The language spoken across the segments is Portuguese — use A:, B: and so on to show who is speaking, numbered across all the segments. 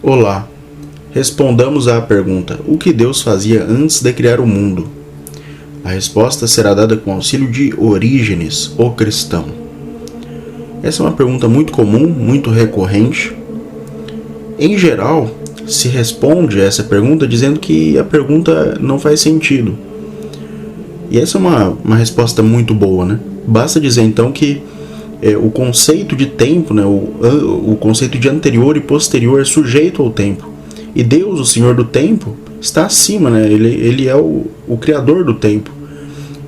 A: Olá, respondamos à pergunta: o que Deus fazia antes de criar o mundo? A resposta será dada com auxílio de Orígenes, o cristão. Essa é uma pergunta muito comum, muito recorrente. Em geral, se responde a essa pergunta dizendo que a pergunta não faz sentido. E essa é uma resposta muito boa, né? Basta dizer então que o conceito de tempo, né, o conceito de anterior e posterior é sujeito ao tempo. E Deus, o Senhor do tempo, está acima, né? Ele é o criador do tempo.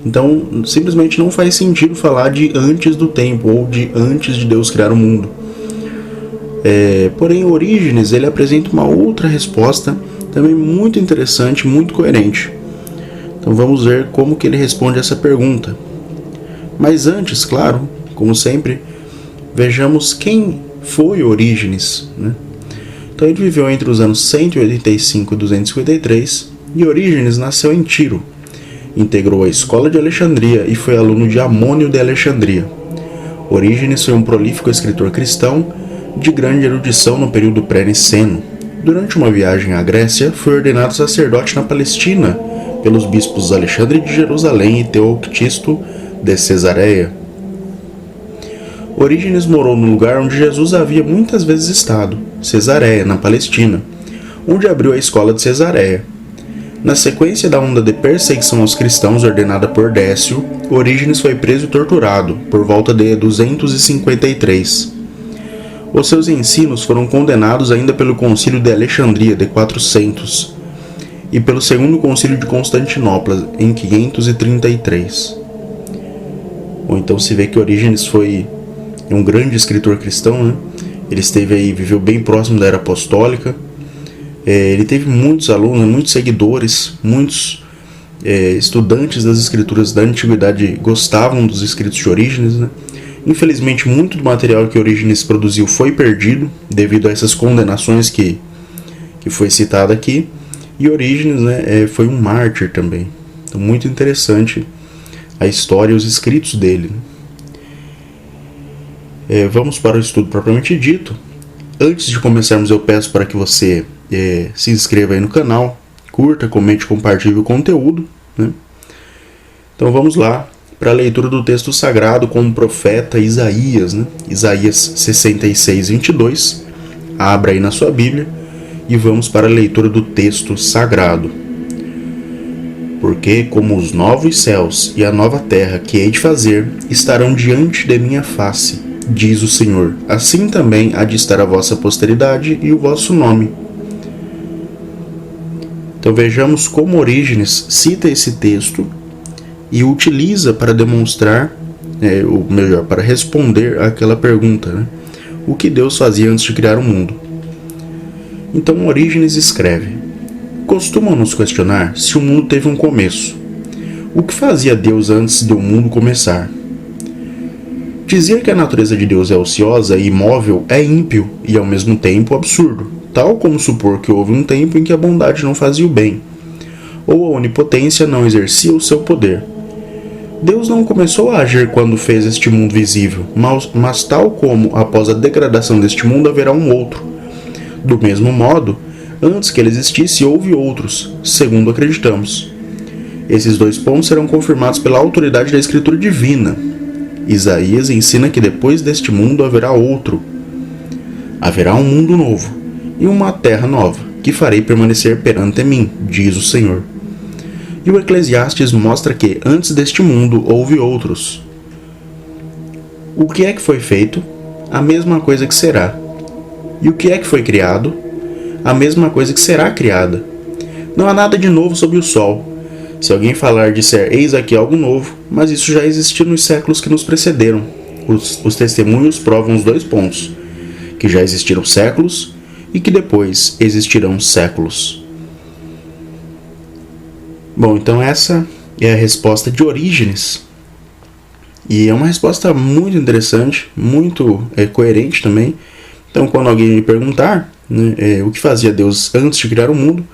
A: Então, simplesmente não faz sentido falar de antes do tempo ou de antes de Deus criar o mundo. Porém, Orígenes ele apresenta uma outra resposta também muito interessante, muito coerente. Então vamos ver como que ele responde essa pergunta. Mas antes, claro, como sempre, vejamos quem foi Orígenes, né? Então ele viveu entre os anos 185 e 253 e Orígenes nasceu em Tiro. Integrou a escola de Alexandria e foi aluno de Amônio de Alexandria. Orígenes foi um prolífico escritor cristão de grande erudição no período pré-niceno. Durante uma viagem à Grécia, foi ordenado sacerdote na Palestina pelos bispos Alexandre de Jerusalém e Teoctisto de Cesareia. Orígenes morou no lugar onde Jesus havia muitas vezes estado, Cesareia, na Palestina, onde abriu a escola de Cesareia. Na sequência da onda de perseguição aos cristãos ordenada por Décio, Orígenes foi preso e torturado, por volta de 253. Os seus ensinos foram condenados ainda pelo Concílio de Alexandria de 400 e pelo Segundo Concílio de Constantinopla em 533. Ou então se vê que Orígenes foi um grande escritor cristão, né? Ele viveu bem próximo da era apostólica. Ele teve muitos alunos, muitos seguidores, muitos estudantes das escrituras da antiguidade gostavam dos escritos de Orígenes, né? Infelizmente, muito do material que Orígenes produziu foi perdido devido a essas condenações que foi citado aqui. E Orígenes, né, foi um mártir também. Então, muito interessante a história e os escritos dele. Vamos para o estudo propriamente dito. Antes de começarmos, eu peço para que você se inscreva aí no canal, curta, comente, compartilhe o conteúdo, né? Então vamos lá para a leitura do texto sagrado com o profeta Isaías, né? Isaías 66, 22. Abra aí na sua Bíblia e vamos para a leitura do texto sagrado. Porque como os novos céus e a nova terra que hei de fazer estarão diante de minha face, diz o Senhor, assim também há de estar a vossa posteridade e o vosso nome. Então vejamos como Orígenes cita esse texto e o utiliza para demonstrar, ou melhor, para responder àquela pergunta, né? O que Deus fazia antes de criar o mundo. Então Orígenes escreve: costumam nos questionar se o mundo teve um começo. O que fazia Deus antes de o mundo começar? Dizer que a natureza de Deus é ociosa e imóvel é ímpio e ao mesmo tempo absurdo, tal como supor que houve um tempo em que a bondade não fazia o bem, ou a onipotência não exercia o seu poder. Deus não começou a agir quando fez este mundo visível, mas tal como após a degradação deste mundo haverá um outro. Do mesmo modo, antes que ele existisse houve outros, segundo acreditamos. Esses dois pontos serão confirmados pela autoridade da Escritura Divina. Isaías ensina que depois deste mundo haverá outro. Haverá um mundo novo e uma terra nova, que farei permanecer perante mim, diz o Senhor. E o Eclesiastes mostra que, antes deste mundo, houve outros. O que é que foi feito? A mesma coisa que será. E o que é que foi criado? A mesma coisa que será criada. Não há nada de novo sob o sol. Se alguém falar, disser, eis aqui algo novo, mas isso já existiu nos séculos que nos precederam. Os testemunhos provam os dois pontos, que já existiram séculos e que depois existirão séculos. Bom, então essa é a resposta de Orígenes. E é uma resposta muito interessante, muito coerente também. Então, quando alguém me perguntar, né, o que fazia Deus antes de criar o mundo,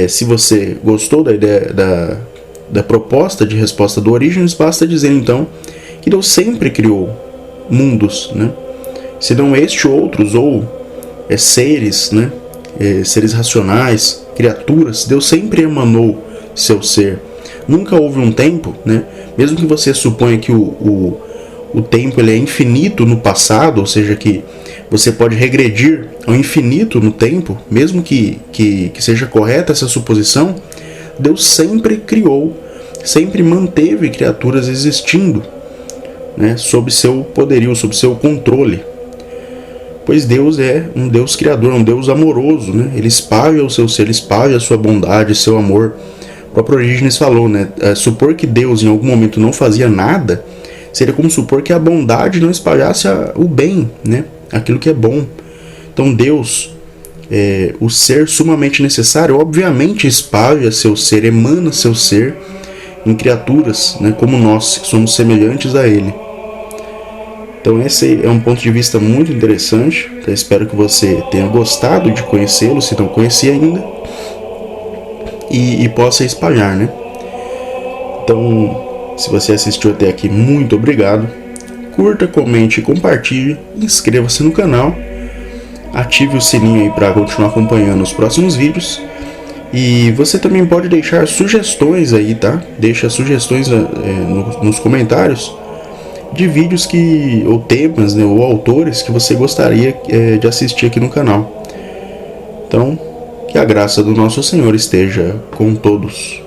A: se você gostou da ideia da proposta de resposta do Orígenes, basta dizer então que Deus sempre criou mundos, né? Se não este, outros, ou seres, né? Seres racionais, criaturas. Deus sempre emanou seu ser. Nunca houve um tempo, né? Mesmo que você suponha que o tempo ele é infinito no passado, ou seja, que você pode regredir ao infinito no tempo, mesmo que seja correta essa suposição, Deus sempre criou, sempre manteve criaturas existindo, né, sob seu poderio, sob seu controle. Pois Deus é um Deus criador, um Deus amoroso, né? Ele espalha o seu ser, ele espalha a sua bondade, seu amor. O próprio Orígenes falou, né? Supor que Deus em algum momento não fazia nada seria como supor que a bondade não espalhasse o bem, né? Aquilo que é bom. Então Deus, o ser sumamente necessário, obviamente espalha seu ser, emana seu ser em criaturas, né? Como nós, que somos semelhantes a Ele. Então esse é um ponto de vista muito interessante. Eu espero que você tenha gostado de conhecê-lo, se não conhecia ainda, e possa espalhar, né? Então, se você assistiu até aqui, muito obrigado. Curta, comente, compartilhe, inscreva-se no canal, ative o sininho aí para continuar acompanhando os próximos vídeos. E você também pode deixar sugestões aí, tá? Deixa sugestões nos comentários de vídeos ou temas, né, ou autores que você gostaria de assistir aqui no canal. Então, que a graça do nosso Senhor esteja com todos.